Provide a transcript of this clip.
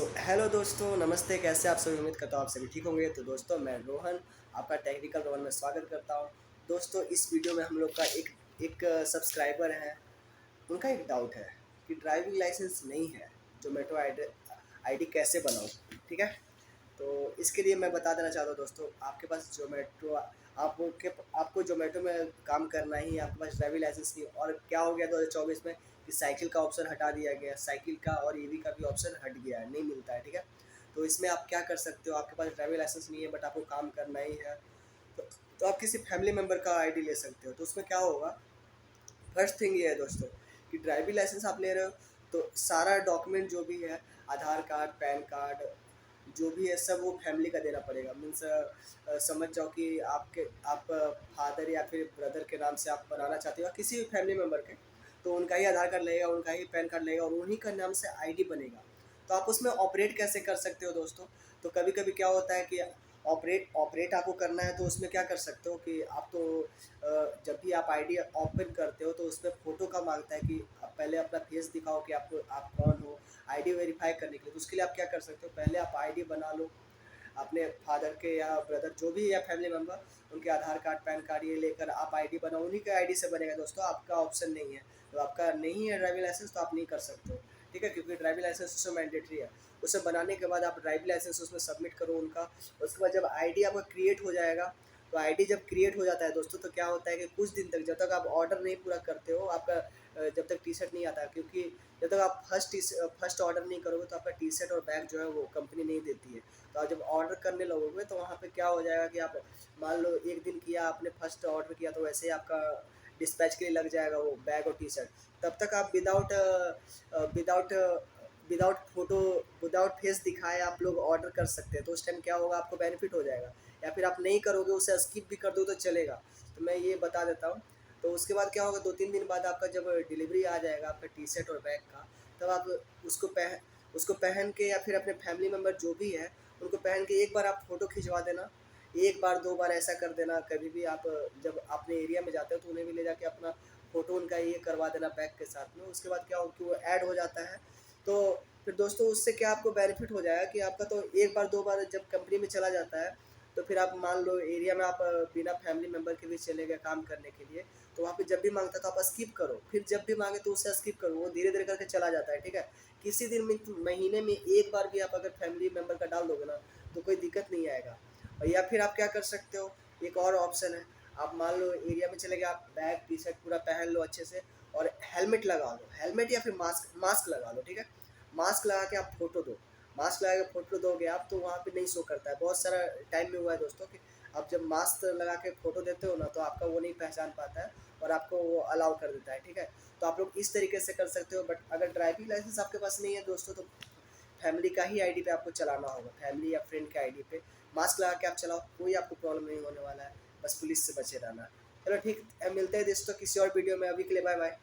Hello दोस्तों, नमस्ते। कैसे आप सभी? उम्मीद करता हूँ आप सभी ठीक होंगे। तो दोस्तों, मैं रोहन आपका टेक्निकल रोहन में स्वागत करता हूँ। दोस्तों, इस वीडियो में हम लोग का एक एक सब्सक्राइबर है, उनका एक डाउट है कि ड्राइविंग लाइसेंस नहीं है, ज़ोमैटो आईडी कैसे बनाऊँ? ठीक है? तो इसके लिए मैं बता देना चाहता हूँ दोस्तों, आपके पास ज़ोमैटो आपको ज़ोमैटो में काम करना ही है, आपके पास ड्राइविंग लाइसेंस नहीं। और क्या हो गया 2024 में कि साइकिल का ऑप्शन हटा दिया गया, साइकिल का और ईवी का भी ऑप्शन हट गया है, नहीं मिलता है। ठीक है? तो इसमें आप क्या कर सकते हो, आपके पास ड्राइविंग लाइसेंस नहीं है बट आपको काम करना ही है, तो आप किसी फैमिली मेम्बर का आईडी ले सकते हो। तो उसमें क्या होगा, फर्स्ट थिंग ये है दोस्तों कि ड्राइविंग लाइसेंस आप ले रहे हो तो सारा डॉक्यूमेंट जो भी है, आधार कार्ड, पैन कार्ड, जो भी है सब वो फैमिली का देना पड़ेगा। मीन्स समझ जाओ कि आप फादर या फिर ब्रदर के नाम से आप बनाना चाहते हो या किसी भी फैमिली मेम्बर के, तो उनका ही आधार कार्ड लगेगा, उनका ही पैन कार्ड लगेगा और उन्हीं का नाम से आईडी बनेगा। तो आप उसमें ऑपरेट कैसे कर सकते हो दोस्तों? तो कभी कभी क्या होता है कि ऑपरेट आपको करना है, तो उसमें क्या कर सकते हो कि आप तो जब भी आप आईडी ओपन करते हो तो उसमें फ़ोटो का मांगता है कि आप पहले अपना फेस दिखाओ कि आप कौन हो, आईडी वेरीफाई करने के लिए। तो उसके लिए आप क्या कर सकते हो, पहले आप आईडी बना लो अपने फादर के या ब्रदर जो भी है या फैमिली मेम्बर, उनके आधार कार्ड, पैन कार्ड ये लेकर आप आईडी बनाओ, उन्हीं के आईडी से बनेगा दोस्तों, आपका ऑप्शन नहीं है। तो आपका नहीं है ड्राइविंग लाइसेंस तो आप नहीं कर सकते हो। ठीक है? क्योंकि ड्राइविंग लाइसेंस उसमें मैंडेटरी है। उसे बनाने के बाद आप ड्राइविंग लाइसेंस उसमें सबमिट करो उनका। उसके बाद जब आईडी आपका क्रिएट हो जाएगा, तो आईडी जब क्रिएट हो जाता है दोस्तों, तो क्या होता है कि कुछ दिन तक जब तक आप ऑर्डर नहीं पूरा करते हो, आपका जब तक टी शर्ट नहीं आता, क्योंकि जब तक आप फर्स्ट ऑर्डर नहीं करोगे तो आपका टी शर्ट और बैग जो है वो कंपनी नहीं देती है। तो आप जब ऑर्डर करने लगोगे तो वहाँ पे क्या हो जाएगा कि आप मान लो एक दिन किया आपने, फर्स्ट ऑर्डर किया, तो वैसे ही आपका डिस्पैच के लिए लग जाएगा वो बैग और टी शर्ट। तब तक आप without without photo, without face दिखाए आप लोग ऑर्डर कर सकते हैं। तो उस टाइम क्या होगा, आपको बेनिफिट हो जाएगा। या फिर आप नहीं करोगे, उसे स्किप भी कर दो तो चलेगा। तो मैं ये बता देता हूँ। तो उसके बाद क्या होगा, 2-3 दिन बाद आपका जब डिलीवरी आ जाएगा आपका टी शर्ट और बैग का, तब आप उसको पह उसको पहन के या फिर अपने फैमिली मेम्बर जो भी है उनको पहन के एक बार आप फ़ोटो खिंचवा देना। एक बार 2 बार ऐसा कर देना। कभी भी आप जब अपने एरिया में जाते हो तो उन्हें भी ले जाके अपना फ़ोटो उनका ये करवा देना बैग के साथ में। उसके बाद क्या हो कि वो ऐड हो जाता है। तो फिर दोस्तों उससे क्या आपको बेनिफिट हो जाएगा कि आपका तो एक बार 2 बार जब कंपनी में चला जाता है, तो फिर आप मान लो एरिया में आप बिना फैमिली मेम्बर के भी चले गए काम करने के लिए, तो वहाँ पे जब भी माँगता है तो आप स्किप करो, फिर जब भी माँगे तो उसे स्किप करो, वो धीरे-धीरे करके चला जाता है। ठीक है? किसी दिन में महीने में 1 बार भी आप अगर फैमिली मेंबर का डाल दोगे ना, तो कोई दिक्कत नहीं आएगा। और या फिर आप क्या कर सकते हो, एक और ऑप्शन है, आप मान लो एरिया में चले गए, आप बैग, टी-शर्ट पूरा पहन लो अच्छे से और हेलमेट लगा लो, हेलमेट या फिर मास्क मास्क लगा लो। ठीक है? मास्क लगा के आप फ़ोटो दो, मास्क लगा के फ़ोटो दोगे आप तो वहाँ पे नहीं शो करता है। बहुत सारा टाइम में हुआ है दोस्तों कि आप जब मास्क लगा के फ़ोटो देते हो ना, तो आपका वो नहीं पहचान पाता है और आपको वो अलाउ कर देता है। ठीक है? तो आप लोग इस तरीके से कर सकते हो। बट अगर ड्राइविंग लाइसेंस आपके पास नहीं है दोस्तों, तो फैमिली का ही आईडी पे आपको चलाना होगा, फैमिली या फ्रेंड के आईडी पे मास्क लगा के आप चलाओ, कोई आपको प्रॉब्लम नहीं होने वाला है। बस पुलिस से बचे रहना। चलो ठीक है, मिलते हैं दोस्तों किसी और वीडियो में। अभी के लिए बाय बाय।